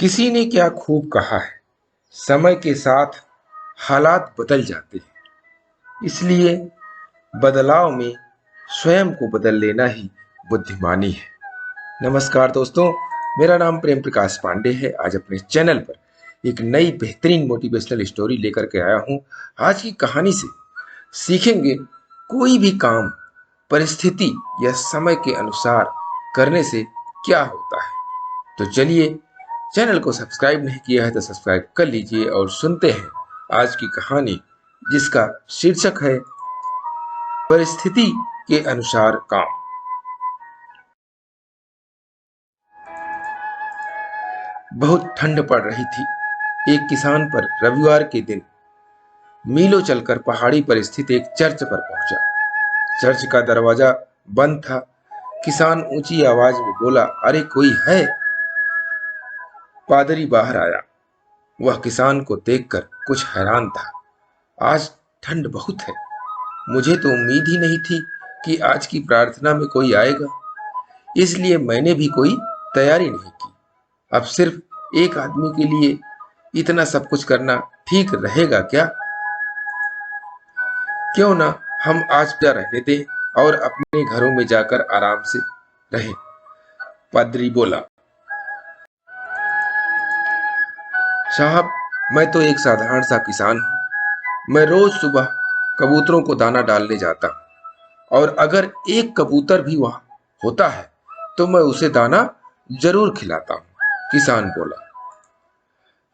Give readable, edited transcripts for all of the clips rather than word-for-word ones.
किसी ने क्या खूब कहा है, समय के साथ हालात बदल जाते हैं। इसलिए बदलाव में स्वयं को बदल लेना ही बुद्धिमानी है। नमस्कार दोस्तों, मेरा नाम प्रेम प्रकाश पांडे है। आज अपने चैनल पर एक नई बेहतरीन मोटिवेशनल स्टोरी लेकर के आया हूं। आज की कहानी से सीखेंगे कोई भी काम परिस्थिति या समय के अनुसार करने से क्या होता है। तो चलिए, चैनल को सब्सक्राइब नहीं किया है तो सब्सक्राइब कर लीजिए और सुनते हैं आज की कहानी, जिसका शीर्षक है परिस्थिति के अनुसार काम। बहुत ठंड पड़ रही थी। एक किसान पर रविवार के दिन मीलों चलकर पहाड़ी पर स्थित एक चर्च पर पहुंचा। चर्च का दरवाजा बंद था। किसान ऊंची आवाज में बोला, अरे कोई है? पादरी बाहर आया। वह किसान को देखकर कुछ हैरान था। आज ठंड बहुत है। मुझे तो उम्मीद ही नहीं थी कि आज की प्रार्थना में कोई आएगा, इसलिए मैंने भी कोई तैयारी नहीं की। अब सिर्फ एक आदमी के लिए इतना सब कुछ करना ठीक रहेगा क्या? क्यों ना हम आज क्या रहने दें और अपने घरों में जाकर आराम से रहें। पादरी बोला, साहब, मैं तो एक साधारण सा किसान हूँ। मैं रोज सुबह कबूतरों को दाना डालने जाता हूँ, और अगर एक कबूतर भी वहां होता है तो मैं उसे दाना जरूर खिलाता हूँ, किसान बोला।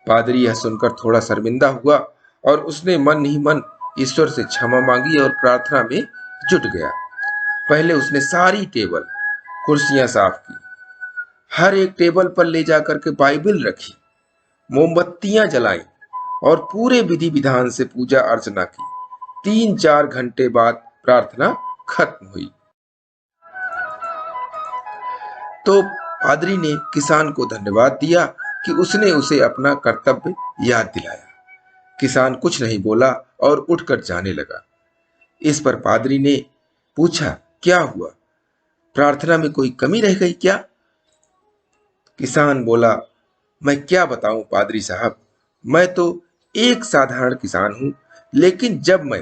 पादरी यह सुनकर थोड़ा शर्मिंदा हुआ और उसने मन ही मन ईश्वर से क्षमा मांगी और प्रार्थना में जुट गया। पहले उसने सारी टेबल कुर्सियां साफ की, हर एक टेबल पर ले जाकर के बाइबल रखी, मोमबत्तियां जलाई और पूरे विधि विधान से पूजा अर्चना की। 3-4 घंटे बाद प्रार्थना खत्म हुई तो पादरी ने किसान को धन्यवाद दिया कि उसने उसे अपना कर्तव्य याद दिलाया। किसान कुछ नहीं बोला और उठकर जाने लगा। इस पर पादरी ने पूछा, क्या हुआ? प्रार्थना में कोई कमी रह गई क्या? किसान बोला, मैं क्या बताऊं पादरी साहब, मैं तो एक साधारण किसान हूं, लेकिन जब मैं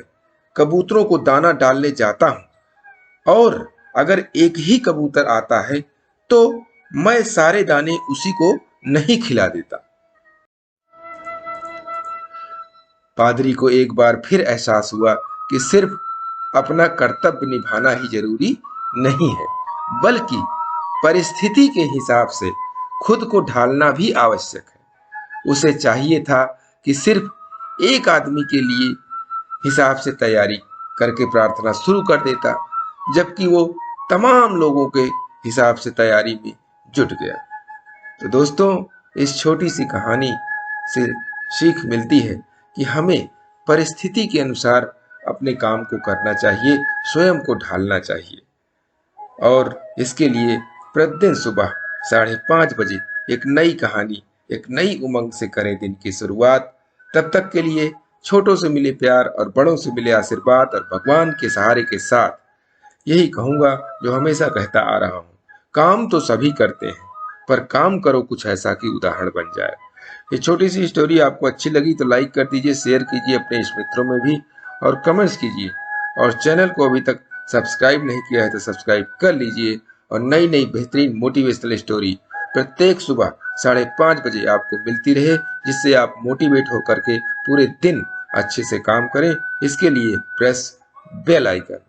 कबूतरों को दाना डालने जाता हूं और अगर एक ही कबूतर आता है तो मैं सारे दाने उसी को नहीं खिला देता। पादरी को एक बार फिर एहसास हुआ कि सिर्फ अपना कर्तव्य निभाना ही जरूरी नहीं है, बल्कि परिस्थिति के हिसाब से खुद को ढालना भी आवश्यक है। उसे चाहिए था कि सिर्फ एक आदमी के लिए हिसाब से तैयारी करके प्रार्थना शुरू कर देता, जबकि वो तमाम लोगों के हिसाब से तैयारी में जुट गया। तो दोस्तों, इस छोटी सी कहानी से सीख मिलती है कि हमें परिस्थिति के अनुसार अपने काम को करना चाहिए, स्वयं को ढालना चाहिए। और इसके लिए प्रतिदिन सुबह 5:30 बजे एक नई कहानी, एक नई उमंग से करें दिन की शुरुआत। तब तक के लिए छोटों से मिले प्यार और बड़ों से मिले आशीर्वाद और भगवान के सहारे के साथ यही कहूंगा जो हमेशा कहता आ रहा हूं, काम तो सभी करते हैं, पर काम करो कुछ ऐसा कि उदाहरण बन जाए। ये छोटी सी स्टोरी आपको अच्छी लगी तो लाइक कर दीजिए, शेयर कीजिए अपने इस मित्रों में भी और कमेंट्स कीजिए। और चैनल को अभी तक सब्सक्राइब नहीं किया है तो सब्सक्राइब कर लीजिए। और नई नई बेहतरीन मोटिवेशनल स्टोरी प्रत्येक सुबह 5:30 बजे आपको मिलती रहे, जिससे आप मोटिवेट होकर के पूरे दिन अच्छे से काम करें। इसके लिए प्रेस बेल आइकन।